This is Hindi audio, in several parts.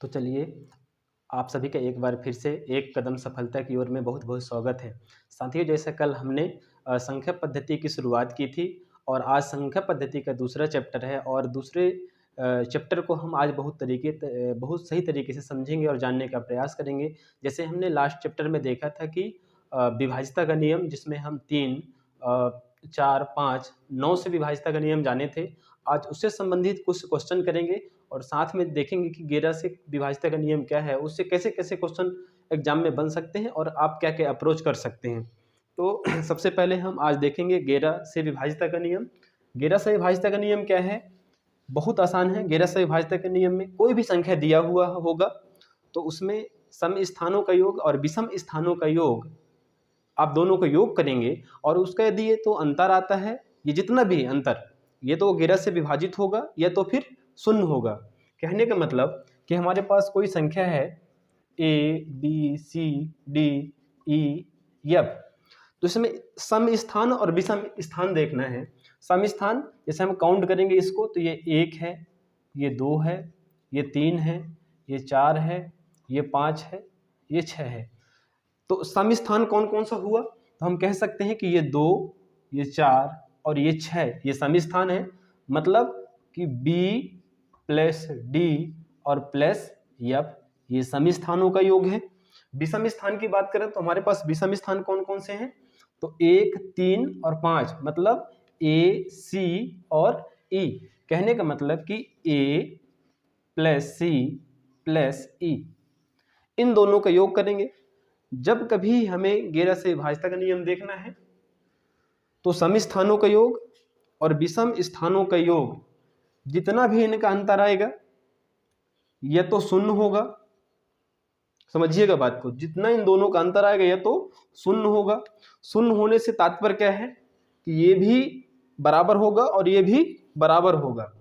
तो चलिए, आप सभी का एक बार फिर से एक कदम सफलता की ओर में बहुत बहुत स्वागत है। साथियों, जैसे कल हमने संख्या पद्धति की शुरुआत की थी और आज संख्या पद्धति का दूसरा चैप्टर है और दूसरे चैप्टर को हम आज बहुत सही तरीके से समझेंगे और जानने का प्रयास करेंगे। जैसे हमने लास्ट चैप्टर में देखा था कि विभाज्यता का नियम, जिसमें हम 3, 4, 5, 9 से विभाज्यता का नियम जाने थे। आज उससे संबंधित कुछ क्वेश्चन करेंगे और साथ में देखेंगे कि 11 से विभाज्यता का नियम क्या है, उससे कैसे कैसे क्वेश्चन एग्जाम में बन सकते हैं और आप क्या क्या अप्रोच कर सकते हैं। तो सबसे पहले हम आज देखेंगे 11 से विभाज्यता का नियम। 11 से विभाज्यता का नियम क्या है? बहुत आसान है। 11 से विभाज्यता के नियम में कोई भी संख्या दिया हुआ होगा तो उसमें सम स्थानों का योग और विषम स्थानों का योग, आप दोनों को योग करेंगे और उसका यदि ये तो अंतर आता है, ये जितना भी अंतर, ये तो 11 से विभाजित होगा या तो फिर शून्य होगा। कहने का मतलब कि हमारे पास कोई संख्या है A B C D E F, तो इसमें सम स्थान और विषम स्थान देखना है। सम स्थान जैसे हम काउंट करेंगे इसको, तो ये 1 है, ये 2 है, ये 3 है, ये 4 है, ये 5 है, ये 6 है। तो सम स्थान कौन कौन सा हुआ? तो हम कह सकते हैं कि ये 2, ये 4 और ये 6, ये सम स्थान है। मतलब कि B प्लस D और प्लस F, ये सम स्थानों का योग है। विषम स्थान की बात करें तो हमारे पास विषम स्थान कौन कौन से हैं? तो 1, 3 और 5, मतलब A, C और E। कहने का मतलब कि A plus C plus E, इन दोनों का योग करेंगे। जब कभी हमें 11 से विभाज्यता का नियम देखना है तो सम स्थानों का योग और विषम स्थानों का योग, जितना भी इनका अंतर आएगा यह तो शून्य होगा। समझिएगा बात को, जितना इन दोनों का अंतर आएगा यह तो शून्य होगा। शून्य होने से तात्पर्य क्या है कि ये भी बराबर होगा और ये भी बराबर होगा।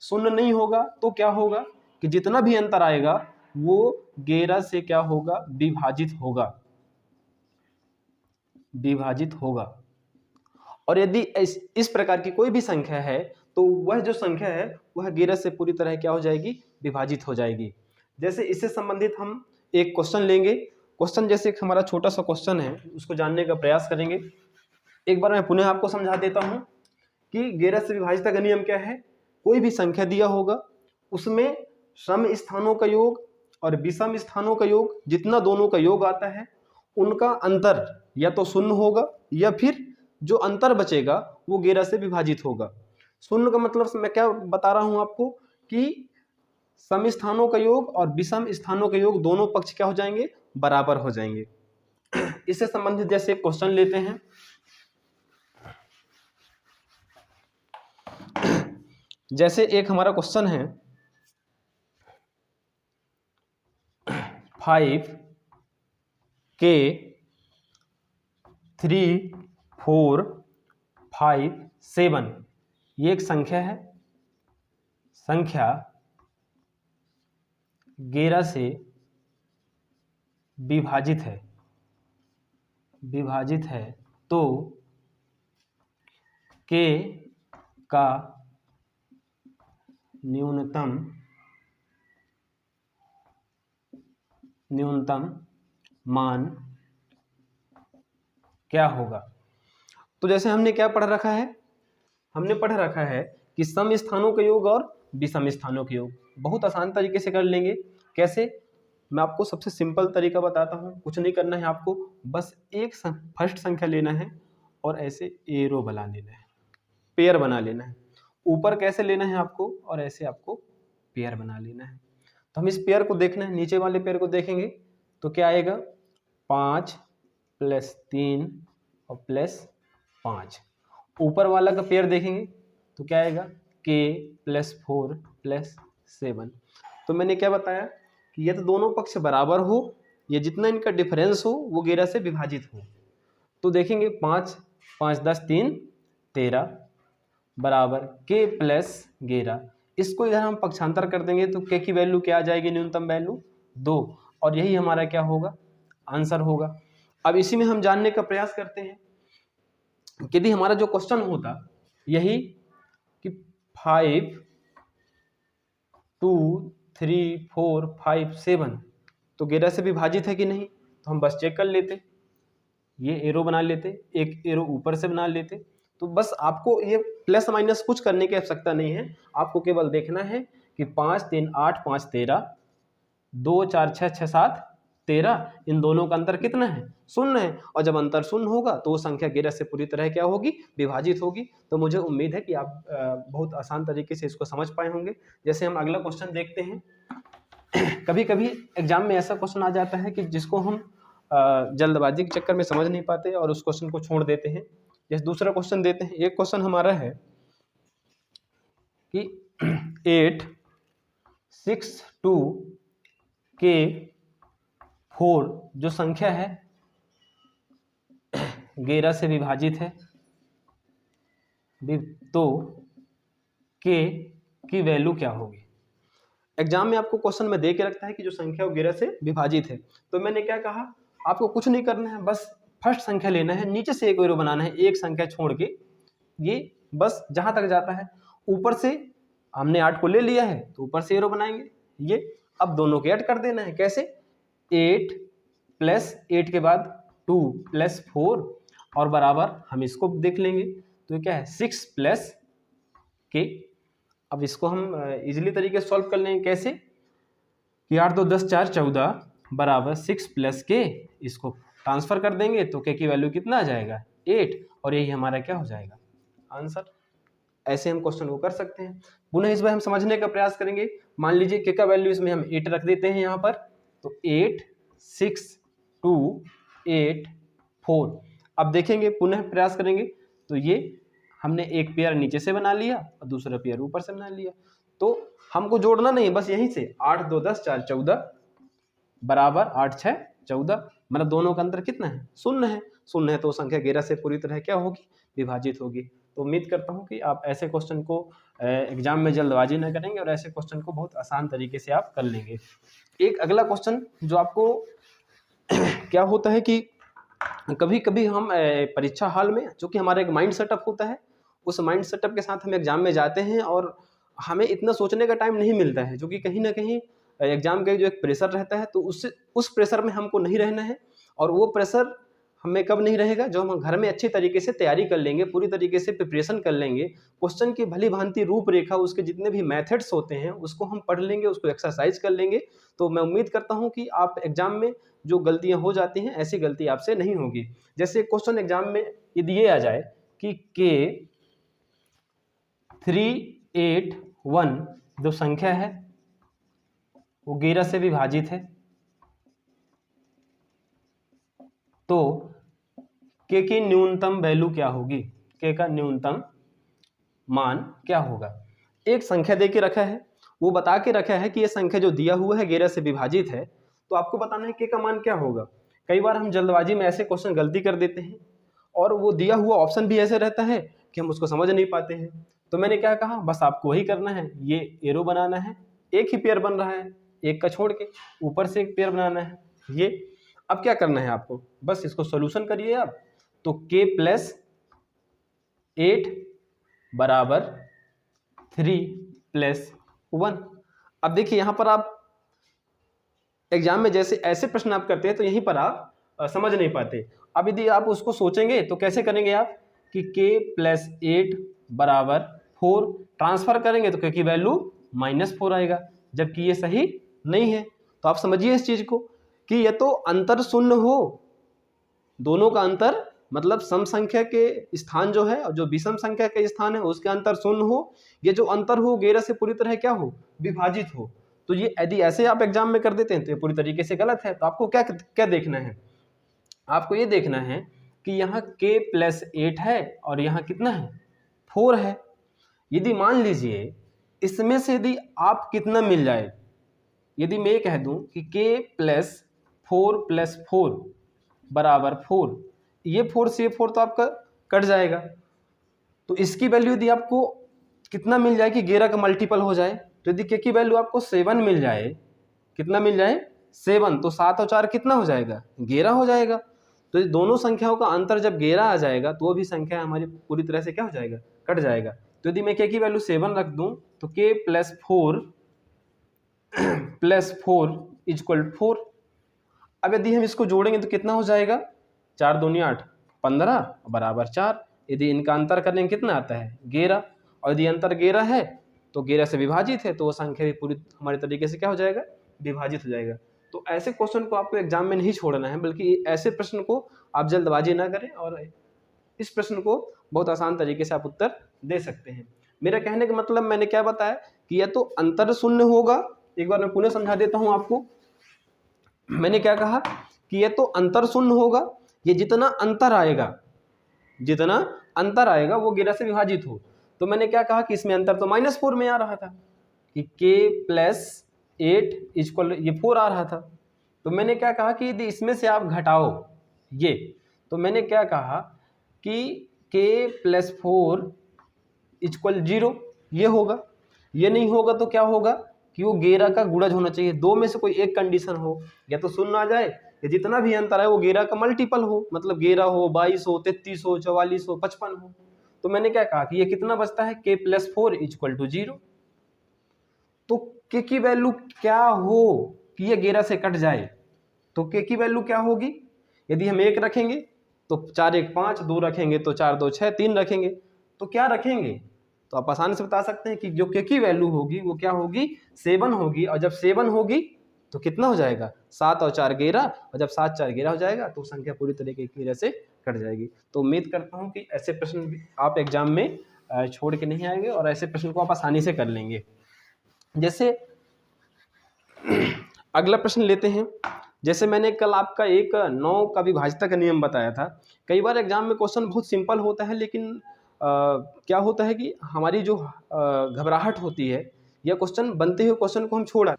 शून्य नहीं होगा तो क्या होगा कि जितना भी अंतर आएगा वो 11 से क्या होगा? विभाजित होगा, विभाजित होगा। और यदि इस प्रकार की कोई भी संख्या है तो वह जो संख्या है वह 11 से पूरी तरह क्या हो जाएगी? विभाजित हो जाएगी। जैसे इससे संबंधित हम एक क्वेश्चन लेंगे। क्वेश्चन जैसे एक हमारा छोटा सा क्वेश्चन है, उसको जानने का प्रयास करेंगे। एक बार मैं पुनः आपको समझा देता हूं कि 11 से विभाज्यता का नियम क्या है। कोई भी संख्या दिया होगा, उसमें सम स्थानों का योग और विषम स्थानों का योग, जितना दोनों का योग आता है उनका अंतर या तो शून्य होगा या फिर जो अंतर बचेगा वो 11 से विभाजित होगा। शून्य का मतलब मैं क्या बता रहा हूं आपको कि सम स्थानों का योग और विषम स्थानों का योग दोनों पक्ष क्या हो जाएंगे? बराबर हो जाएंगे। इससे संबंधित जैसे एक क्वेश्चन लेते हैं। जैसे एक हमारा क्वेश्चन है 5K 3 4 5 7, ये एक संख्या है। संख्या 11 से विभाजित है, विभाजित है तो K का न्यूनतम मान क्या होगा? तो जैसे हमने क्या पढ़ रखा है? हमने पढ़ रखा है कि सम स्थानों का योग और विषम स्थानों का योग बहुत आसान तरीके से कर लेंगे। कैसे? मैं आपको सबसे सिंपल तरीका बताता हूँ। कुछ नहीं करना है आपको, बस एक फर्स्ट संख्या लेना है और ऐसे एरो बना लेना है, पेयर बना लेना है। ऊपर कैसे लेना है आपको? और ऐसे आपको पेयर बना लेना है। तो हम इस पेयर को देखना है, नीचे वाले पेयर को देखेंगे तो क्या आएगा? 5 प्लस 3 और प्लस 5। ऊपर वाला का पेयर देखेंगे तो क्या आएगा? K plus 4 plus 7। तो मैंने क्या बताया कि ये तो दोनों पक्ष बराबर हो, ये जितना इनका डिफरेंस हो वो 11 से विभाजित हो। तो देखेंगे 5 5 10 3 13 बराबर K प्लस 11। इसको इधर हम पक्षांतर कर देंगे तो K की वैल्यू क्या आ जाएगी? न्यूनतम वैल्यू 2, और यही हमारा क्या होगा? आंसर होगा। अब इसी में हम जानने का प्रयास करते हैं कि यदि हमारा जो क्वेश्चन होता यही कि 5 2 3 4 5 7 तो 11 से विभाजित है कि नहीं, तो हम बस चेक कर लेते, ये एरो बना लेते, एक एरो ऊपर से बना लेते। तो बस आपको ये प्लस माइनस कुछ करने की आवश्यकता नहीं है, आपको केवल देखना है कि 5 3 8 5 13, 2 4 6 6 7 13, इन दोनों का अंतर कितना है, शून्य है। और जब अंतर शून्य होगा तो वो संख्या 11 से पूरी तरह क्या होगी, विभाजित होगी। तो मुझे उम्मीद है कि आप बहुत आसान तरीके से इसको समझ पाए होंगे। जैसे हम अगला क्वेश्चन देखते हैं। कभी कभी एग्जाम में ऐसा क्वेश्चन आ जाता है कि जिसको हम जल्दबाजी के चक्कर में समझ नहीं पाते और उस क्वेश्चन को छोड़ देते हैं। जैसे दूसरा क्वेश्चन देते हैं, एक क्वेश्चन हमारा है कि 8 6 2 के 4 जो संख्या है 11 से विभाजित है, तो के की वैल्यू क्या होगी। एग्जाम में आपको क्वेश्चन में दे के रखता है कि जो संख्या 11 से विभाजित है। तो मैंने क्या कहा, आपको कुछ नहीं करना है, बस फर्स्ट संख्या लेना है, नीचे से एक एरो बनाना है, एक संख्या छोड़ के, ये बस जहां तक जाता है। ऊपर से हमने 8 को ले लिया है तो ऊपर से एरो बनाएंगे ये। अब दोनों को ऐड कर देना है, कैसे, 8 प्लस 8 के बाद 2 प्लस 4 और बराबर हम इसको देख लेंगे। तो क्या है, 6 प्लस के। अब इसको हम इजीली तरीके से सॉल्व कर लेंगे, कैसे कि 8 2 10 4 14 बराबर 6 प्लस के, इसको ट्रांसफर कर देंगे तो के की वैल्यू कितना आ जाएगा, 8, और यही हमारा क्या हो जाएगा, आंसर। ऐसे हम क्वेश्चन को कर सकते हैं। पुनः इस बार हम समझने का प्रयास करेंगे। मान लीजिए के का वैल्यू इसमें हम 8 रख देते हैं यहाँ पर, तो 8 6 2 8 4। अब देखेंगे, पुनः प्रयास करेंगे, तो ये हमने एक पेयर नीचे से बना लिया और दूसरा पेयर ऊपर से बना लिया। तो हमको जोड़ना नहीं है, बस यहीं से 8 2 10 4 14 बराबर 8 6 14, मतलब दोनों का अंतर कितना है, शून्य है। शून्य है तो संख्या 11 से पूरी तरह क्या होगी, विभाजित होगी। तो उम्मीद करता हूँ कि आप ऐसे क्वेश्चन को एग्जाम में जल्दबाजी न करेंगे और ऐसे क्वेश्चन को बहुत आसान तरीके से आप कर लेंगे। एक अगला क्वेश्चन जो आपको क्या होता है कि कभी कभी हम परीक्षा हॉल में, जो कि हमारा एक माइंड सेटअप होता है, उस माइंड सेटअप के साथ हम एग्जाम में जाते हैं और हमें इतना सोचने का टाइम नहीं मिलता है, जो कि कहीं ना कहीं एग्जाम का जो एक प्रेशर रहता है, तो उस प्रेशर में हमको नहीं रहना है। और वो प्रेशर हमें कब नहीं रहेगा, जो हम घर में अच्छी तरीके से तैयारी कर लेंगे, पूरी तरीके से प्रिपरेशन कर लेंगे, क्वेश्चन की भली भांति रूपरेखा, उसके जितने भी मेथड्स होते हैं उसको हम पढ़ लेंगे, उसको एक्सरसाइज कर लेंगे। तो मैं उम्मीद करता हूँ कि आप एग्जाम में जो गलतियाँ हो जाती हैं, ऐसी गलती आपसे नहीं होगी। जैसे क्वेश्चन एग्जाम में यदि ये आ जाए कि के 381 जो संख्या है वो 11 से विभाजित है, तो के की न्यूनतम वैल्यू क्या होगी, के का न्यूनतम मान क्या होगा। एक संख्या दे के रखा है, वो बता के रखा है कि ये संख्या जो दिया हुआ है 11 से विभाजित है, तो आपको बताना है के का मान क्या होगा। कई बार हम जल्दबाजी में ऐसे क्वेश्चन गलती कर देते हैं और वो दिया हुआ ऑप्शन भी ऐसे रहता है कि हम उसको समझ नहीं पाते हैं। तो मैंने क्या कहा, बस आपको वही करना है, ये एरो बनाना है, एक ही पेयर बन रहा है, एक का छोड़ के ऊपर से एक पेयर बनाना है ये। अब क्या करना है आपको, बस इसको सोल्यूशन करिए आप। तो k प्लस 8 बराबर 3 प्लस 1। अब देखिए यहाँ पर आप एग्जाम में जैसे ऐसे प्रश्न आप करते हैं तो यहीं पर आप समझ नहीं पाते। अब यदि आप उसको सोचेंगे तो कैसे करेंगे आप कि k प्लस 8 बराबर 4 ट्रांसफर करेंगे तो k की वैल्यू -4 आएगा, जबकि ये सही नहीं है। तो आप समझिए इस चीज को कि ये तो अंतर शून्य हो, दोनों का अंतर मतलब सम संख्या के स्थान जो है और जो विषम संख्या के स्थान है उसके अंतर शून्य हो, ये जो अंतर हो 11 से पूरी तरह क्या हो, विभाजित हो। तो ये यदि ऐसे आप एग्जाम में कर देते हैं तो ये पूरी तरीके से गलत है। तो आपको क्या क्या देखना है, आपको ये देखना है कि यहाँ k प्लस 8 है और यहाँ कितना है, 4 है। यदि मान लीजिए इसमें से यदि आप कितना मिल जाए, यदि मैं कह दूं कि k प्लस 4 प्लस 4 बराबर 4, ये 4 से 4 तो आपका कट जाएगा, तो इसकी वैल्यू यदि आपको कितना मिल जाए कि 11 का मल्टीपल हो जाए, तो यदि k की वैल्यू आपको 7 मिल जाए, कितना मिल जाए 7, तो 7 और 4 कितना हो जाएगा, 11 हो जाएगा। तो ये दोनों संख्याओं का अंतर जब 11 आ जाएगा तो वो भी संख्या हमारी पूरी तरह से क्या हो जाएगा, कट जाएगा। तो यदि मैं k की वैल्यू 7 रख दूं तो k प्लस 4 प्लस 4 इक्वल 4। अब यदि हम इसको जोड़ेंगे तो कितना हो जाएगा, 4 दूनी 8, 15 बराबर 4। यदि इनका अंतर करेंगे कितना आता है 11, और यदि अंतर 11 है तो 11 से विभाजित है, तो वो संख्या भी पूरी हमारे तरीके से क्या हो जाएगा, विभाजित हो जाएगा। तो ऐसे क्वेश्चन को आपको एग्जाम में नहीं छोड़ना है, बल्कि ऐसे प्रश्न को आप जल्दबाजी ना करें और इस प्रश्न को बहुत आसान तरीके से आप उत्तर दे सकते हैं। मेरा कहने का मतलब मैंने क्या बताया कि या तो अंतर शून्य होगा, एक बार मैं पुनः समझा देता हूं आपको। मैंने क्या कहा कि ये तो अंतर शून्य होगा, ये जितना अंतर आएगा वो 11 से विभाजित हो। तो मैंने क्या कहा कि इसमें अंतर तो -4 में आ रहा था कि k + 8 इक्वल ये 4 आ रहा था। तो मैंने क्या कहा कि यदि इसमें से आप घटाओ ये, तो मैंने क्या कहा कि k + 4 इक्वल 0 ये होगा। ये नहीं होगा तो क्या होगा कि वो 11 का गुणज होना चाहिए। दो में से कोई एक कंडीशन हो, या तो शून्य आ जाए या जितना भी अंतर है वो 11 का मल्टीपल हो, मतलब 11 हो, 22 हो, 33 हो, 44 हो, 55 हो। तो मैंने क्या कहा कि ये कितना बचता है, k + 4 इक्वल टू 0। तो k की वैल्यू क्या हो कि ये 11 से कट जाए, तो k की वैल्यू क्या होगी, यदि हम 1 रखेंगे तो 4 1 5, 2 रखेंगे तो 4 2 6, 3 रखेंगे तो क्या रखेंगे, तो आप आसानी से बता सकते हैं कि जो k की वैल्यू होगी वो क्या होगी, 7 होगी। और जब 7 होगी तो कितना हो जाएगा, 7 और 4 11, और जब 7 4 11 हो जाएगा तो संख्या पूरी तरीके की वजह से कट जाएगी। तो उम्मीद करता हूँ कि ऐसे प्रश्न भी आप एग्जाम में छोड़ के नहीं आएंगे और ऐसे प्रश्न को आप आसानी से कर लेंगे। जैसे अगला प्रश्न लेते हैं। जैसे मैंने कल आपका एक 9 का विभाज्यता का नियम बताया था। कई बार एग्जाम में क्वेश्चन बहुत सिंपल होता है, लेकिन क्या होता है कि हमारी जो घबराहट होती है या क्वेश्चन बनते हुए क्वेश्चन को हम छोड़ा।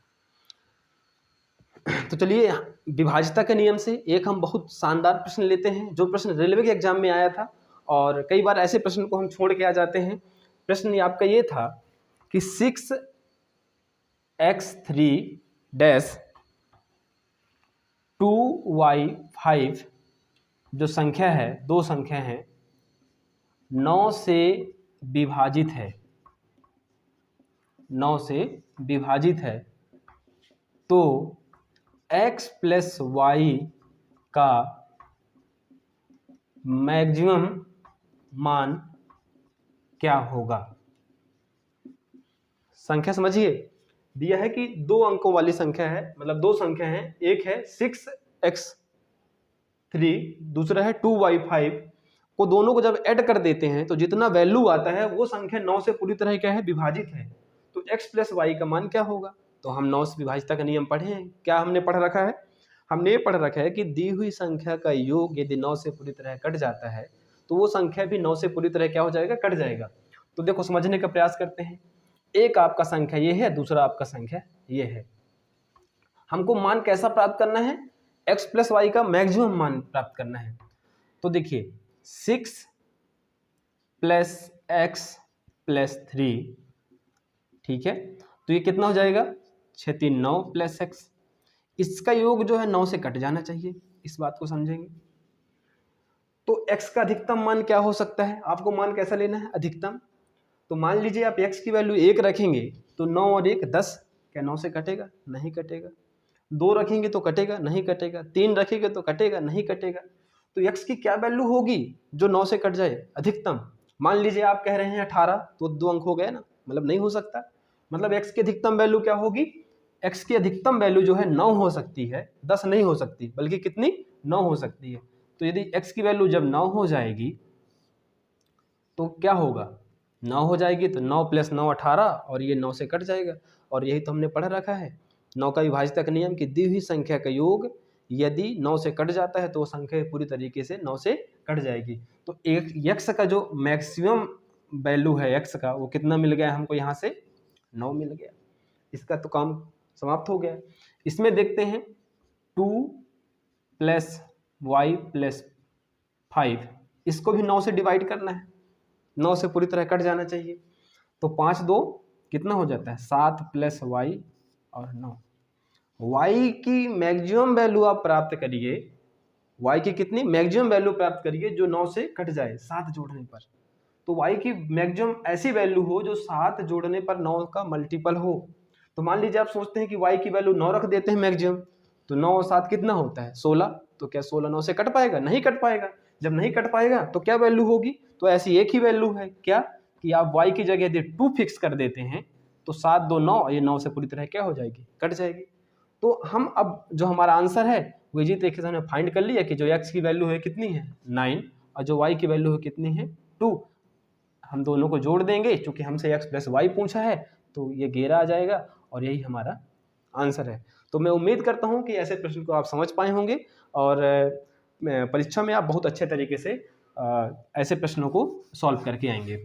तो चलिए विभाज्यता के नियम से एक हम बहुत शानदार प्रश्न लेते हैं, जो प्रश्न रेलवे के एग्जाम में आया था, और कई बार ऐसे प्रश्न को हम छोड़ के आ जाते हैं। प्रश्न आपका ये था कि 6x3 डैश 2y5 जो संख्या है, दो संख्या है, 9 से विभाजित है, 9 से विभाजित है, तो x + y का मैक्सिमम मान क्या होगा। संख्या समझिए, दिया है कि 2 अंकों वाली संख्या है, मतलब दो संख्या है, एक है 6x3, दूसरा है 2y5 को, दोनों को जब ऐड कर देते हैं तो जितना वैल्यू आता है वो संख्या 9 से पूरी तरह क्या है, विभाजित है। तो x + y का मान क्या होगा। तो हम 9 से विभाज्यता का नियम पढ़े हैं। क्या हमने पढ़ रखा है, हमने ये पढ़ रखा है कि दी हुई संख्या का योग यदि 9 से पूरी तरह कट जाता है तो वो संख्या भी 9 से पूरी तरह क्या हो जाएगा, कट जाएगा। तो देखो समझने का प्रयास करते हैं। एक आपका संख्या ये है, दूसरा आपका संख्या ये है। हमको मान कैसा प्राप्त करना है, x + y का मैक्सिमम मान प्राप्त करना है। तो देखिए 6 + x + 3, ठीक है, तो ये कितना हो जाएगा, 6 3 9 + x। इसका योग जो है 9 से कट जाना चाहिए, इस बात को समझेंगे। तो x का अधिकतम मान क्या हो सकता है, आपको मान कैसा लेना है, अधिकतम। तो मान लीजिए आप x की वैल्यू 1 रखेंगे तो 9 और 1 10, क्या 9 से कटेगा, नहीं कटेगा। 2 रखेंगे तो कटेगा, नहीं कटेगा। 3 रखेंगे तो कटेगा, नहीं कटेगा। तो x की क्या वैल्यू होगी जो 9 से कट जाए, अधिकतम। मान लीजिए आप कह रहे हैं 18, तो 2 अंक हो गए ना, मतलब नहीं हो सकता। मतलब x की अधिकतम वैल्यू क्या होगी, x की अधिकतम वैल्यू जो है 9 हो सकती है, 10 नहीं हो सकती, बल्कि कितनी, 9 हो सकती है। तो यदि x की वैल्यू जब 9 हो जाएगी तो क्या होगा, 9 हो जाएगी तो 9 + 9 18, और ये 9 से कट जाएगा। और यही तो हमने पढ़ रखा है 9 का विभाज्यता का नियम कि दी हुई संख्या का योग यदि 9 से कट जाता है तो वो संख्या पूरी तरीके से 9 से कट जाएगी। तो एक x का जो मैक्सिमम वैल्यू है x का, वो कितना मिल गया हमको, यहाँ से 9 मिल गया। इसका तो काम समाप्त हो गया। इसमें देखते हैं 2 + y + 5, इसको भी 9 से डिवाइड करना है, 9 से पूरी तरह कट जाना चाहिए। तो 5 2 कितना हो जाता है, 7 + y और 9। y की मैक्सिमम वैल्यू आप प्राप्त करिए, y की कितनी मैक्सिमम वैल्यू प्राप्त करिए जो 9 से कट जाए 7 जोड़ने पर। तो y की मैक्सिमम ऐसी वैल्यू हो जो 7 जोड़ने पर 9 का मल्टीपल हो। तो मान लीजिए आप सोचते हैं कि y की वैल्यू 9 रख देते हैं मैक्सिमम, तो 9 और 7 कितना होता है 16। तो क्या 16 9 से कट पाएगा? नहीं कट पाएगा। जब नहीं कट पाएगा तो क्या वैल्यू होगी? तो ऐसी एक ही वैल्यू है, क्या कि आप y की जगह यदि 2 फिक्स कर देते हैं तो 7 2 9, ये 9 से पूरी तरह क्या हो जाएगी? कट जाएगी। तो हम अब जो हमारा आंसर है वो इसी तरीके से हमने फाइंड कर लिया कि जो x की वैल्यू है कितनी है 9 और जो y की वैल्यू है कितनी है 2। हम दोनों को जोड़ देंगे, चूंकि हमसे x प्लस वाई पूछा है तो ये 11 आ जाएगा और यही हमारा आंसर है। तो मैं उम्मीद करता हूँ कि ऐसे प्रश्न को आप समझ पाए होंगे और परीक्षा में आप बहुत अच्छे तरीके से ऐसे प्रश्नों को सॉल्व करके आएंगे।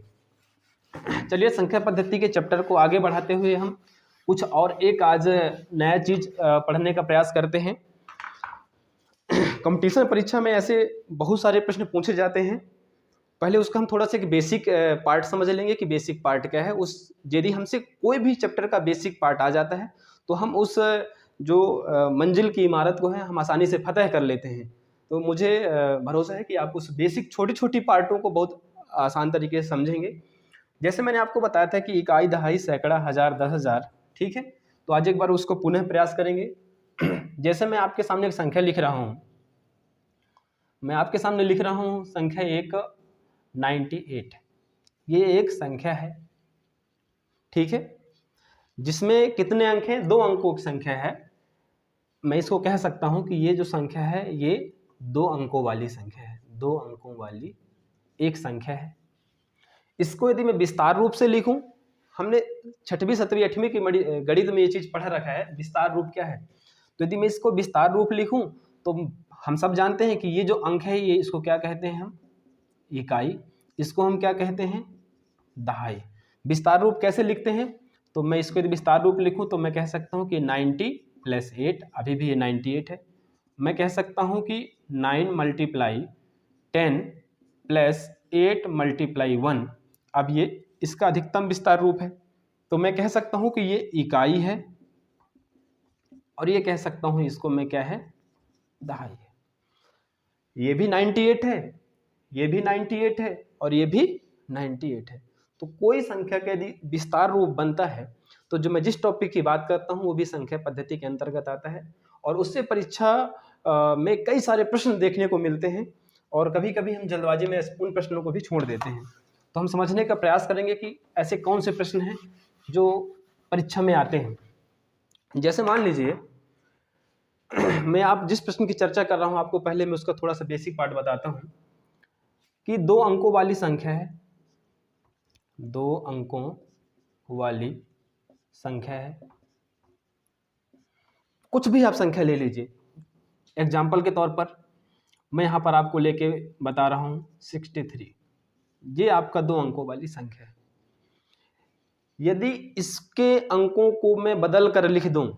चलिए संख्या पद्धति के चैप्टर को आगे बढ़ाते हुए हम कुछ और एक आज नया चीज पढ़ने का प्रयास करते हैं। कंपटीशन परीक्षा में ऐसे बहुत सारे प्रश्न पूछे जाते हैं। पहले उसका हम थोड़ा सा एक बेसिक पार्ट समझ लेंगे कि बेसिक पार्ट क्या है। उस यदि हमसे कोई भी चैप्टर का बेसिक पार्ट आ जाता है तो हम उस जो मंजिल की इमारत को है हम आसानी से फतह कर लेते हैं। तो मुझे भरोसा है कि आप उस बेसिक छोटी छोटी पार्टों को बहुत आसान तरीके से समझेंगे। जैसे मैंने आपको बताया था कि इकाई, दहाई, सैकड़ा, हजार, 10,000, ठीक है। तो आज एक बार उसको पुनः प्रयास करेंगे। जैसे मैं आपके सामने एक संख्या लिख रहा हूँ, मैं आपके सामने लिख रहा हूँ संख्या एक 98। ये एक संख्या है, ठीक है, जिसमें कितने अंक हैं? 2 अंकों की संख्या है। मैं इसको कह सकता हूं कि ये जो संख्या है ये 2 अंकों वाली संख्या है, 2 अंकों वाली एक संख्या है। इसको यदि मैं विस्तार रूप से लिखूं, हमने 6वीं 7वीं 8वीं की गणित में ये चीज पढ़ा रखा है, विस्तार रूप क्या है। तो यदि मैं इसको विस्तार रूप लिखूं तो हम सब जानते हैं कि ये जो अंक है ये इसको क्या कहते हैं हम? इकाई। इसको हम क्या कहते हैं? दहाई। विस्तार रूप कैसे लिखते हैं? तो मैं इसको यदि विस्तार रूप लिखूं तो मैं कह सकता हूं कि 90 + 8, अभी भी ये 98 है। मैं कह सकता हूं कि 9 × 10 + 8 × 1, अब ये इसका अधिकतम विस्तार रूप है। तो मैं कह सकता हूं कि ये इकाई है और ये कह सकता हूं इसको मैं क्या है? दहाई है। ये भी 98 है, ये भी 98 है और ये भी 98 है। तो कोई संख्या का यदि विस्तार रूप बनता है तो जो मैं जिस टॉपिक की बात करता हूं वो भी संख्या पद्धति के अंतर्गत आता है और उससे परीक्षा में कई सारे प्रश्न देखने को मिलते हैं और कभी कभी हम जल्दबाजी में उन प्रश्नों को भी छोड़ देते हैं। तो हम समझने का प्रयास करेंगे कि ऐसे कौन से प्रश्न हैं जो परीक्षा में आते हैं। जैसे मान लीजिए मैं आप जिस प्रश्न की चर्चा कर रहा हूं आपको पहले मैं उसका थोड़ा सा बेसिक पार्ट बताता हूं कि 2 अंकों वाली संख्या है, 2 अंकों वाली संख्या है। कुछ भी आप संख्या ले लीजिए। एग्जाम्पल के तौर पर मैं यहाँ पर आपको लेके बता रहा हूँ 63, ये आपका 2 अंकों वाली संख्या है। यदि इसके अंकों को मैं बदल कर लिख दूं,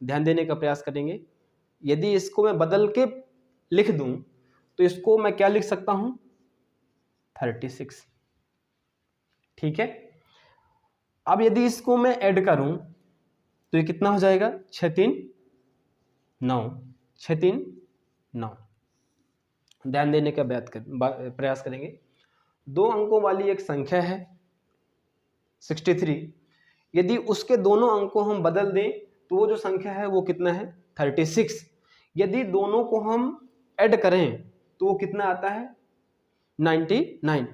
ध्यान देने का प्रयास करेंगे, यदि इसको मैं बदल के लिख दूं तो इसको मैं क्या लिख सकता हूं? 36, ठीक है। अब यदि इसको मैं ऐड करूं तो ये कितना हो जाएगा? 6 3 9, 6 3 9। ध्यान देने का प्रयास करेंगे। 2 अंकों वाली एक संख्या है 63, यदि उसके दोनों अंकों हम बदल दें तो वो जो संख्या है वो कितना है? 36। यदि दोनों को हम ऐड करें तो वो कितना आता है? 99।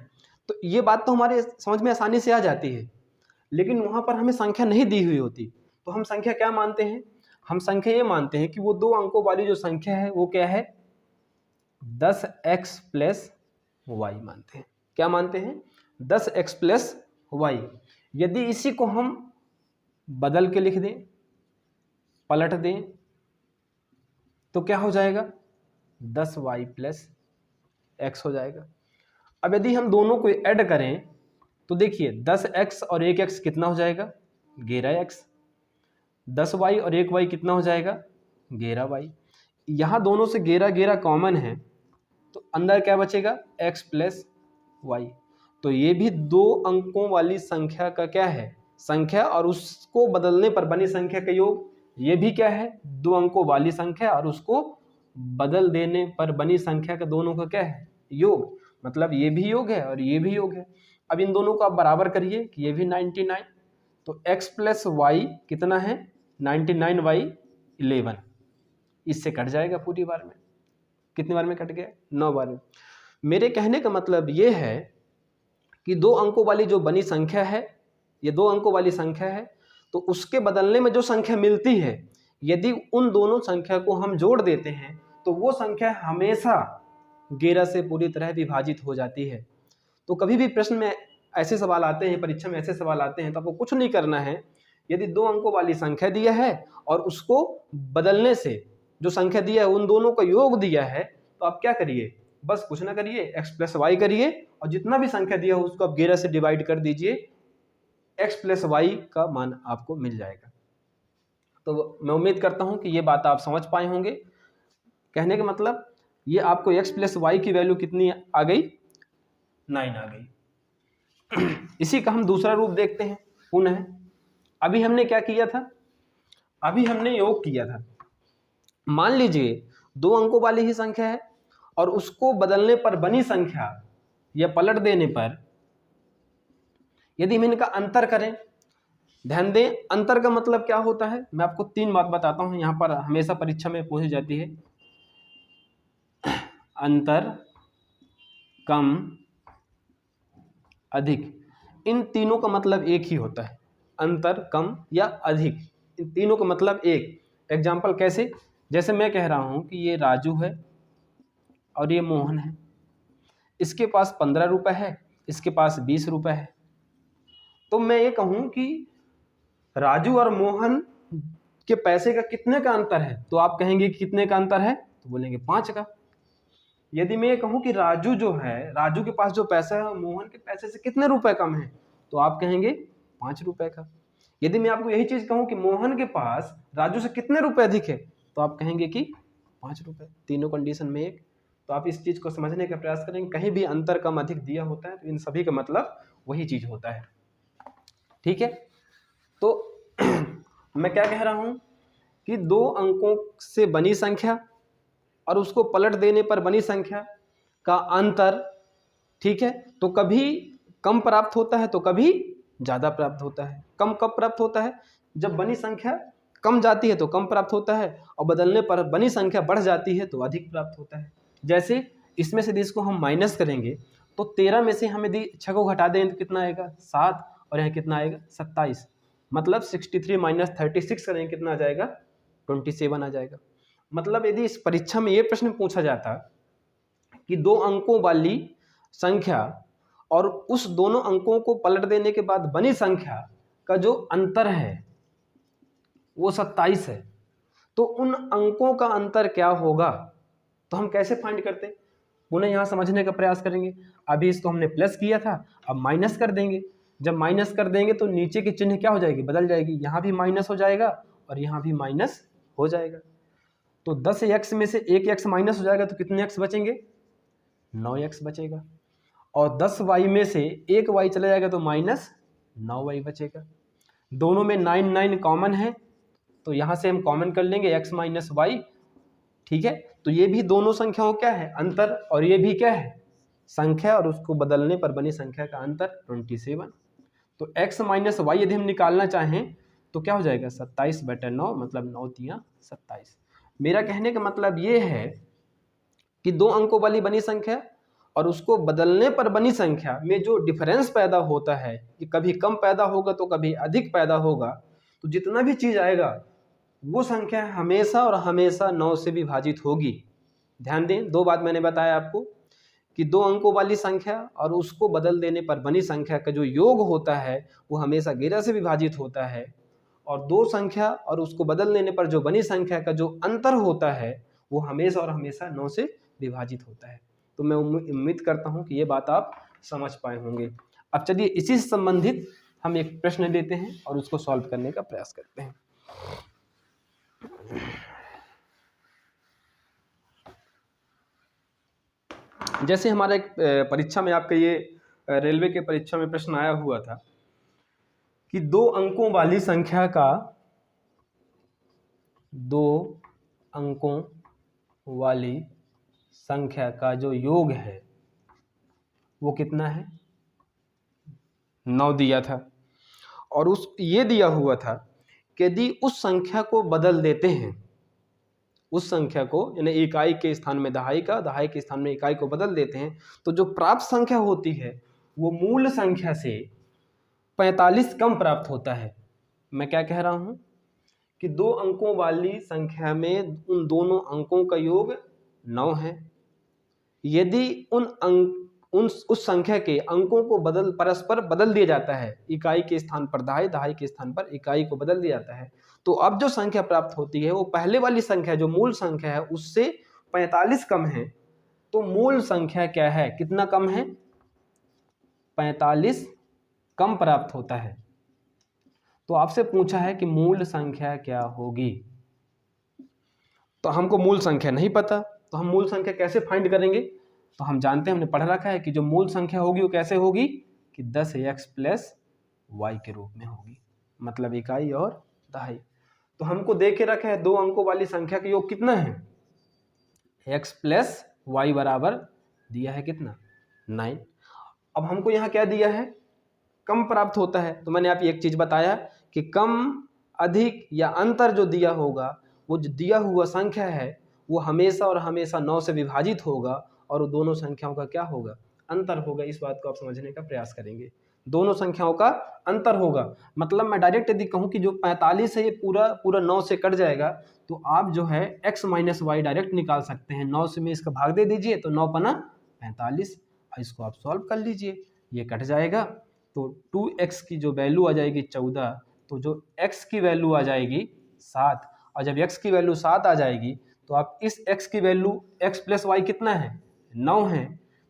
तो ये बात तो हमारे समझ में आसानी से आ जाती है, लेकिन वहां पर हमें संख्या नहीं दी हुई होती तो हम संख्या क्या मानते हैं? हम संख्या ये मानते हैं कि वो 2 अंकों वाली जो संख्या है वो क्या है? 10x + y मानते हैं। क्या मानते हैं? 10x + y। यदि इसी को हम बदल के लिख दें, पलट दें, तो क्या हो जाएगा? 10y + x हो जाएगा। अब यदि हम दोनों को ऐड करें तो देखिए 10x और 1x कितना हो जाएगा? 11x। 10y और 1y कितना हो जाएगा? 11y। यहाँ दोनों से 11 11 कॉमन है तो अंदर क्या बचेगा? x + y। तो ये भी 2 अंकों वाली संख्या का क्या है? संख्या, और उसको बदलने पर बनी संख्या का योग। ये भी क्या है? 2 अंकों वाली संख्या और उसको बदल देने पर बनी संख्या का दोनों का क्या है? योग। मतलब ये भी योग है और ये भी योग है। अब इन दोनों को आप बराबर करिए कि ये भी 99, तो x प्लस वाई कितना है 99/11, इससे कट जाएगा पूरी बार में। कितनी बार में कट गया? 9 बार में। मेरे कहने का मतलब ये है कि 2 अंकों वाली जो बनी संख्या है, ये 2 अंकों वाली संख्या है, तो उसके बदलने में जो संख्या मिलती है, यदि उन दोनों संख्या को हम जोड़ देते हैं तो वो संख्या हमेशा 11 से पूरी तरह विभाजित हो जाती है। तो कभी भी प्रश्न में ऐसे सवाल आते हैं, परीक्षा में ऐसे सवाल आते हैं, तो आपको कुछ नहीं करना है। यदि 2 अंकों वाली संख्या दिया है और उसको बदलने से जो संख्या दिया है उन दोनों का योग दिया है, तो आप क्या करिए, बस कुछ ना करिए, x प्लस वाई करिए और जितना भी संख्या दिया हो उसको आप 11 से डिवाइड कर दीजिए, x प्लस वाई का मान आपको मिल जाएगा। तो मैं उम्मीद करता हूं कि ये बात आप समझ पाए होंगे। कहने का मतलब ये आपको x प्लस वाई की वैल्यू कितनी आ गई? 9 आ गई। इसी का हम दूसरा रूप देखते हैं पुनः। अभी हमने क्या किया था? अभी हमने योग किया था। मान लीजिए 2 अंकों वाली ही संख्या है और उसको बदलने पर बनी संख्या या पलट देने पर यदि हम इनका अंतर करें, ध्यान दें अंतर का मतलब क्या होता है, मैं आपको 3 बात बताता हूं, यहां पर हमेशा परीक्षा में पूछी जाती है। अंतर, कम, अधिक, इन तीनों का मतलब एक ही होता है। अंतर, कम या अधिक, इन तीनों का मतलब एक। एग्जाम्पल कैसे? जैसे मैं कह रहा हूं कि ये राजू है और ये मोहन है, इसके पास 15 रुपए है, इसके पास 20 रुपए है। तो मैं ये कहूं कि राजू और मोहन के पैसे का कितने का अंतर है, तो आप कहेंगे कि कितने का अंतर है, तो बोलेंगे 5 का। यदि मैं ये कहूं कि राजू जो है, राजू के पास जो पैसा है मोहन के पैसे से कितने रुपए कम है, तो आप कहेंगे 5 रुपए का। यदि मैं आपको यही चीज कहूं कि मोहन के पास राजू से कितने रुपए अधिक है, तो आप कहेंगे कि 5 रुपए। तीनों कंडीशन में एक। तो आप इस चीज को समझने का प्रयास करेंगे, कहीं भी अंतर कम अधिक दिया होता है तो इन सभी का मतलब वही चीज होता है। ठीक है, तो मैं क्या कह रहा हूं कि 2 अंकों से बनी संख्या और उसको पलट देने पर बनी संख्या का अंतर, ठीक है, तो कभी कम प्राप्त होता है तो कभी ज्यादा प्राप्त होता है। कम कब प्राप्त होता है? जब बनी संख्या कम जाती है तो कम प्राप्त होता है और बदलने पर बनी संख्या बढ़ जाती है तो अधिक प्राप्त होता है। जैसे इसमें से इसको हम माइनस करेंगे तो 13 में से हम यदि 6 को घटा दें तो कितना आएगा? 7, और यहाँ कितना आएगा? 27। मतलब 63 माइनस 36 करेंगे कितना आ जाएगा? 27 आ जाएगा। मतलब यदि इस परीक्षा में ये प्रश्न पूछा जाता कि 2 अंकों वाली संख्या और उस दोनों अंकों को पलट देने के बाद बनी संख्या का जो अंतर है वो 27 है, तो उन अंकों का अंतर क्या होगा, तो हम कैसे फाइंड करते? पुनः यहां समझने का प्रयास करेंगे। अभी इसको हमने प्लस किया था, अब माइनस कर देंगे। जब माइनस कर देंगे तो नीचे की चिन्ह क्या हो जाएगी? बदल जाएगी। यहां भी माइनस हो जाएगा और यहां भी माइनस हो जाएगा। तो 10x में से 1x माइनस हो जाएगा तो कितने x बचेंगे? 9x बचेगा। और 10y में से 1y चला जाएगा तो माइनस 9y बचेगा। दोनों में 9 कॉमन है तो यहां से हम कॉमन कर लेंगे x माइनस वाई। ठीक है, तो ये भी दोनों संख्याओं क्या है? अंतर। और ये भी क्या है? संख्या और उसको बदलने पर बनी संख्या का अंतर 27। तो x माइनस वाई यदि हम निकालना चाहें तो क्या हो जाएगा? 27/9, मतलब 9 तिया 27। मेरा कहने का मतलब ये है कि 2 अंकों वाली बनी संख्या और उसको बदलने पर बनी संख्या में जो डिफरेंस पैदा होता है, कि कभी कम पैदा होगा तो कभी अधिक पैदा होगा, तो जितना भी चीज आएगा वो संख्या हमेशा और हमेशा 9 से विभाजित होगी। ध्यान दें, 2 बात मैंने बताया आपको कि 2 अंकों वाली संख्या और उसको बदल देने पर बनी संख्या का जो योग होता है वो हमेशा 11 से विभाजित होता है, और 2 संख्या और उसको बदल देने पर जो बनी संख्या का जो अंतर होता है वो हमेशा और हमेशा 9 से विभाजित होता है। तो मैं उम्मीद करता हूं कि ये बात आप समझ पाए होंगे। अब चलिए इसी से संबंधित हम एक प्रश्न लेते हैं और उसको सॉल्व करने का प्रयास करते हैं। जैसे हमारा एक परीक्षा में आपका ये रेलवे के परीक्षा में प्रश्न आया हुआ था कि 2 अंकों वाली संख्या का 2 अंकों वाली संख्या का जो योग है वो कितना है? 9 दिया था। और उस ये दिया हुआ था कि यदि उस संख्या को बदल देते हैं, उस संख्या को यानी इकाई के स्थान में दहाई का, दहाई के स्थान में इकाई को बदल देते हैं, तो जो प्राप्त संख्या होती है वो मूल संख्या से 45 कम प्राप्त होता है। मैं क्या कह रहा हूं कि 2 अंकों वाली संख्या में उन दोनों अंकों का योग 9 है। यदि उस संख्या के अंकों को परस्पर बदल दिया जाता है, इकाई के स्थान पर दहाई, दहाई के स्थान पर इकाई को बदल दिया जाता है, तो अब जो संख्या प्राप्त होती है वो पहले वाली संख्या जो मूल संख्या है उससे 45 कम है। तो मूल संख्या क्या है, कितना कम है, 45 कम प्राप्त होता है। तो आपसे पूछा है कि मूल संख्या क्या होगी, तो हमको मूल संख्या नहीं पता, तो हम मूल संख्या कैसे फाइंड करेंगे। तो हम जानते हैं, हमने पढ़ रखा है कि जो मूल संख्या होगी वो कैसे होगी कि 10x प्लस वाई के रूप में होगी, मतलब इकाई और दहाई। तो हमको दे के रखा है 2 अंकों वाली संख्या का योग कितना है, x प्लस वाई बराबर दिया है कितना, 9। अब हमको यहाँ क्या दिया है, कम प्राप्त होता है। तो मैंने आप एक चीज बताया कि कम, अधिक या अंतर जो दिया होगा, वो जो दिया हुआ संख्या है वो हमेशा और हमेशा 9 से विभाजित होगा और वो दोनों संख्याओं का क्या होगा, अंतर होगा। इस बात को आप समझने का प्रयास करेंगे, दोनों संख्याओं का अंतर होगा। मतलब मैं डायरेक्ट यदि कहूँ कि जो 45 है ये पूरा 9 से कट जाएगा, तो आप जो है x माइनस वाई डायरेक्ट निकाल सकते हैं। 9 से में इसका भाग दे दीजिए तो 9 पना 45, इसको आप सॉल्व कर लीजिए, ये कट जाएगा। तो 2x की जो वैल्यू आ जाएगी 14, तो जो x की वैल्यू आ जाएगी 7, और जब x की वैल्यू 7 आ जाएगी तो आप इस x की वैल्यू, x प्लस वाई कितना है, 9 है।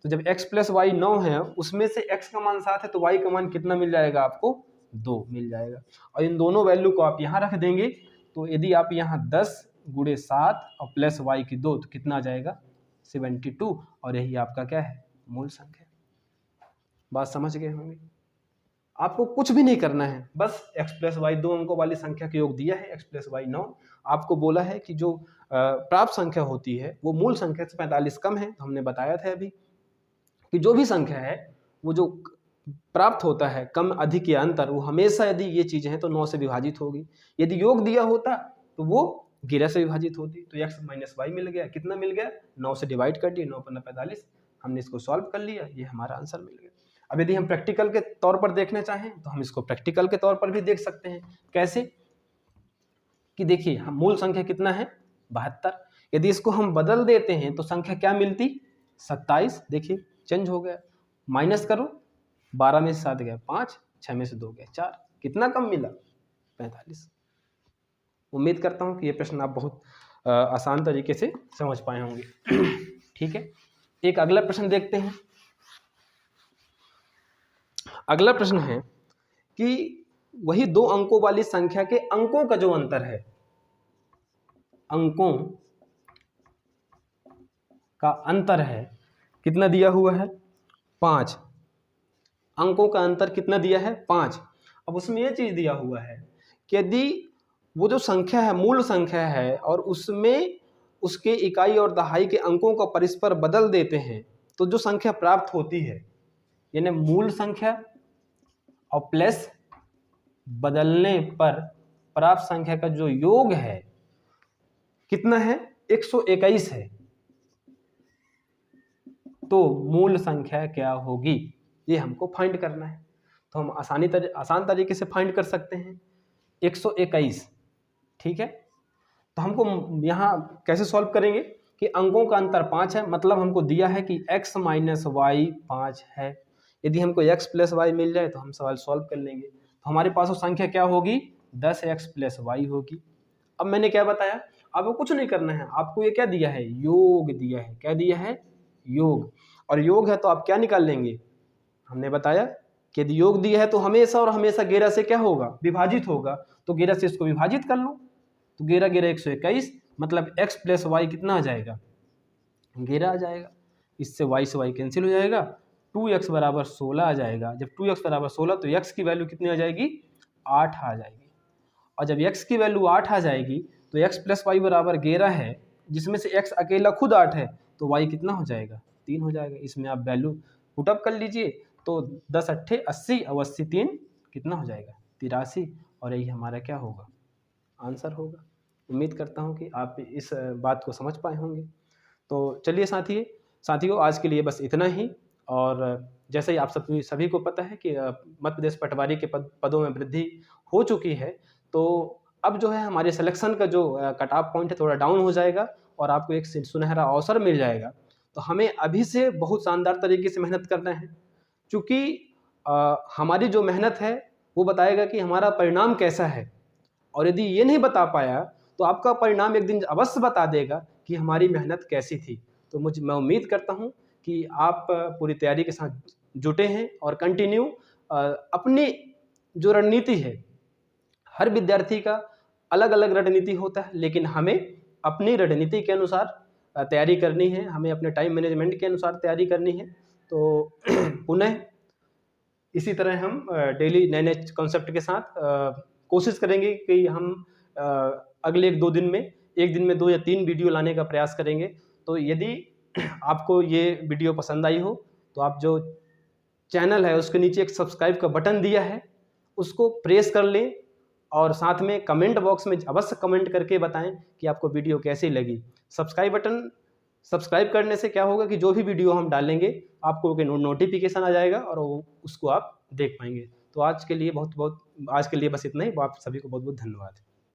तो जब x प्लस वाई 9 है, उसमें से x का मान 7 है, तो y का मान कितना मिल जाएगा आपको, 2 मिल जाएगा। और इन दोनों वैल्यू को आप यहाँ रख देंगे, तो यदि आप यहाँ 10 गुणे 7 और प्लस वाई की 2, तो कितना आ जाएगा 72, और यही आपका क्या है, मूल संख्या। बात समझ गए होंगे। आपको कुछ भी नहीं करना है, बस x प्लस वाई 2 अंकों वाली संख्या का योग दिया है, x प्लस वाई 9। आपको बोला है कि जो प्राप्त संख्या होती है वो मूल संख्या से 45 कम है। तो हमने बताया था अभी कि जो भी संख्या है वो जो प्राप्त होता है, कम अधिक या अंतर, वो हमेशा यदि ये चीजें हैं तो 9 से विभाजित होगी। यदि योग दिया होता तो वो 11 से विभाजित होती। तो x माइनस वाई मिल गया, कितना मिल गया, 9 से डिवाइड कर दिए, 9 पन्ना 45, हमने इसको सॉल्व कर लिया, ये हमारा आंसर मिल गया। अब यदि हम प्रैक्टिकल के तौर पर देखना चाहें तो हम इसको प्रैक्टिकल के तौर पर भी देख सकते हैं। कैसे कि देखिए, हम मूल संख्या कितना है, 72। यदि इसको हम बदल देते हैं तो संख्या क्या मिलती, 27। देखिए चेंज हो गया, माइनस करो, 12 में से 7 गया 5, 6 में से 2 गया 4, कितना कम मिला, 45। उम्मीद करता हूं कि ये प्रश्न आप बहुत आसान तरीके से समझ पाए होंगे। ठीक है, एक अगला प्रश्न देखते हैं। अगला प्रश्न है कि वही 2 अंकों वाली संख्या के अंकों का जो अंतर है, अंकों का अंतर है, कितना दिया हुआ है, 5। अंकों का अंतर कितना दिया है, 5। अब उसमें यह चीज दिया हुआ है कि यदि वो जो संख्या है मूल संख्या है और उसमें उसके इकाई और दहाई के अंकों का परस्पर बदल देते हैं, तो जो संख्या प्राप्त होती है, यानी मूल संख्या और प्लस बदलने पर प्राप्त संख्या का जो योग है कितना है, 121 है। तो मूल संख्या क्या होगी, ये हमको फाइंड करना है। तो हम आसान तरीके से फाइंड कर सकते हैं 121। ठीक है, तो हमको यहाँ कैसे सॉल्व करेंगे कि अंकों का अंतर 5 है, मतलब हमको दिया है कि x माइनस वाई 5 है। यदि हमको x प्लस वाई मिल जाए तो हम सवाल सॉल्व कर लेंगे। तो हमारे पास वो संख्या क्या होगी, 10x प्लस वाई होगी। अब मैंने क्या बताया, आपको कुछ नहीं करना है, आपको ये क्या दिया है, योग दिया है। क्या दिया है, योग। और योग है तो आप क्या निकाल लेंगे, हमने बताया कि यदि योग दिया है तो हमेशा और हमेशा 11 से क्या होगा, विभाजित होगा। तो 11 से इसको विभाजित कर लो, तो 11 11 121, मतलब x प्लस वाई कितना आ जाएगा, 11 आ जाएगा। इससे y से y कैंसिल हो जाएगा, 2x बराबर 16 आ जाएगा। जब 2x बराबर 16 तो x की वैल्यू कितनी आ जाएगी, 8 आ जाएगी। और जब x की वैल्यू 8 आ जाएगी तो x प्लस वाई बराबर 11 है, जिसमें से x अकेला खुद 8 है, तो y कितना हो जाएगा, 3 हो जाएगा। इसमें आप वैल्यू पुटअप कर लीजिए, तो 10 अट्ठे 80 और 80 3 कितना हो जाएगा, 83 और यही हमारा क्या होगा, आंसर होगा। उम्मीद करता हूँ कि आप इस बात को समझ पाए होंगे। तो चलिए साथियों आज के लिए बस इतना ही। और जैसे ही आप सभी को पता है कि मध्य प्रदेश पटवारी के पदों में वृद्धि हो चुकी है, तो अब जो है हमारे सिलेक्शन का जो कट ऑफ पॉइंट है थोड़ा डाउन हो जाएगा और आपको एक सुनहरा अवसर मिल जाएगा। तो हमें अभी से बहुत शानदार तरीके से मेहनत करना है, क्योंकि हमारी जो मेहनत है वो बताएगा कि हमारा परिणाम कैसा है। और यदि ये नहीं बता पाया तो आपका परिणाम एक दिन अवश्य बता देगा कि हमारी मेहनत कैसी थी। तो मैं उम्मीद करता हूँ कि आप पूरी तैयारी के साथ जुटे हैं और कंटिन्यू अपनी जो रणनीति है, हर विद्यार्थी का अलग अलग रणनीति होता है, लेकिन हमें अपनी रणनीति के अनुसार तैयारी करनी है, हमें अपने टाइम मैनेजमेंट के अनुसार तैयारी करनी है। तो पुनः इसी तरह हम डेली नए नए कॉन्सेप्ट के साथ कोशिश करेंगे कि हम अगले 1-2 दिन में, एक दिन में 2 या 3 वीडियो लाने का प्रयास करेंगे। तो यदि आपको ये वीडियो पसंद आई हो तो आप जो चैनल है उसके नीचे एक सब्सक्राइब का बटन दिया है उसको प्रेस कर लें और साथ में कमेंट बॉक्स में अवश्य कमेंट करके बताएं कि आपको वीडियो कैसी लगी। सब्सक्राइब करने से क्या होगा कि जो भी वीडियो हम डालेंगे आपको नोटिफिकेशन आ जाएगा और उसको आप देख पाएंगे। तो आज के लिए बस इतना ही। आप सभी को बहुत बहुत धन्यवाद।